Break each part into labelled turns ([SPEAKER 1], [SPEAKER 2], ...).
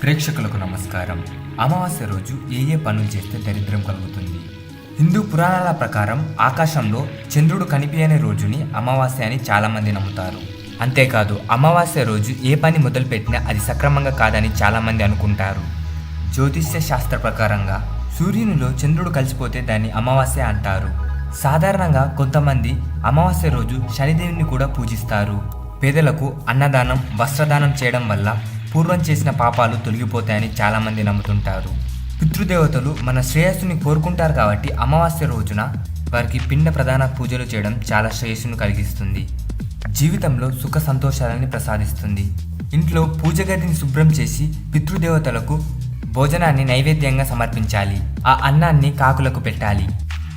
[SPEAKER 1] ప్రేక్షకులకు నమస్కారం. అమావాస్య రోజు ఏ పనులు చేస్తే దరిద్రం కలుగుతుంది? హిందూ పురాణాల ప్రకారం ఆకాశంలో చంద్రుడు కనిపించని రోజుని అమావాస్య అని చాలామంది నమ్ముతారు. అంతేకాదు అమావాస్య రోజు ఏ పని మొదలుపెట్టినా అది సక్రమంగా కాదని చాలామంది అనుకుంటారు. జ్యోతిష్య శాస్త్ర ప్రకారంగా సూర్యునిలో చంద్రుడు కలిసిపోతే దాన్ని అమావాస్య అంటారు. సాధారణంగా కొంతమంది అమావాస్య రోజు శనిదేవుని కూడా పూజిస్తారు. పేదలకు అన్నదానం, వస్త్రదానం చేయడం వల్ల పూర్వం చేసిన పాపాలు తొలగిపోతాయని చాలామంది నమ్ముతుంటారు. పితృదేవతలు మన శ్రేయస్సుని కోరుకుంటారు కాబట్టి అమావాస్య రోజున వారికి పిండ ప్రధాన పూజలు చేయడం చాలా శ్రేయస్సును కలిగిస్తుంది. జీవితంలో సుఖ సంతోషాలని ప్రసాదిస్తుంది. ఇంట్లో పూజ గదిని శుభ్రం చేసి పితృదేవతలకు భోజనాన్ని నైవేద్యంగా సమర్పించాలి. ఆ అన్నాన్ని కాకులకు పెట్టాలి.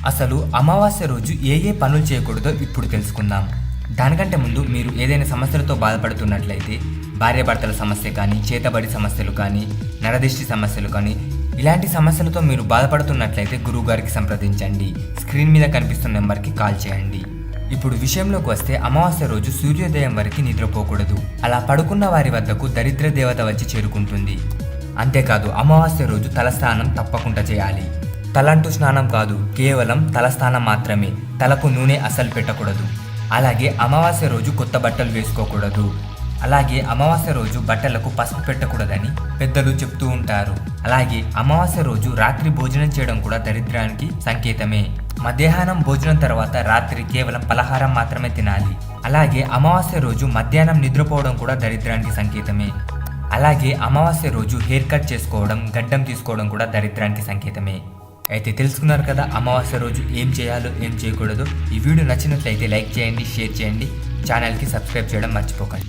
[SPEAKER 1] అసలు అమావాస్య రోజు ఏ పనులు చేయకూడదో ఇప్పుడు తెలుసుకుందాం. దానికంటే ముందు మీరు ఏదైనా సమస్యలతో బాధపడుతున్నట్లయితే, భార్యాభర్తల సమస్య కానీ, చేతబడి సమస్యలు కానీ, నరదిష్టి సమస్యలు కానీ, ఇలాంటి సమస్యలతో మీరు బాధపడుతున్నట్లయితే గురువుగారికి సంప్రదించండి. స్క్రీన్ మీద కనిపిస్తున్న నెంబర్కి కాల్ చేయండి. ఇప్పుడు విషయంలోకి వస్తే, అమావాస్య రోజు సూర్యోదయం వరకు నిద్రపోకూడదు. అలా పడుకున్న వారి వద్దకు దరిద్ర దేవత వచ్చి చేరుకుంటుంది. అంతేకాదు అమావాస్య రోజు తలస్నానం తప్పకుండా చేయాలి. తలంటు స్నానం కాదు, కేవలం తలస్నానం మాత్రమే. తలకు నూనె అస్సలు పెట్టకూడదు. అలాగే అమావాస్య రోజు కొత్త బట్టలు వేసుకోకూడదు. అలాగే అమావాస్య రోజు బట్టలకు పసుపు పెట్టకూడదని పెద్దలు చెప్తూ ఉంటారు. అలాగే అమావాస్య రోజు రాత్రి భోజనం చేయడం కూడా దరిద్రానికి సంకేతమే. మధ్యాహ్నం భోజనం తర్వాత రాత్రి కేవలం పలహారం మాత్రమే తినాలి. అలాగే అమావాస్య రోజు మధ్యాహ్నం నిద్రపోవడం కూడా దరిద్రానికి సంకేతమే. అలాగే అమావాస్య రోజు హెయిర్ కట్ చేసుకోవడం, గడ్డం తీసుకోవడం కూడా దరిద్రానికి సంకేతమే. అయితే తెలుసుకున్నారు కదా అమావాస్య రోజు ఏం చేయాలో ఏం చేయకూడదో. ఈ వీడియో నచ్చినట్లయితే లైక్ చేయండి, షేర్ చేయండి, ఛానల్కి సబ్స్క్రైబ్ చేయడం మర్చిపోకండి.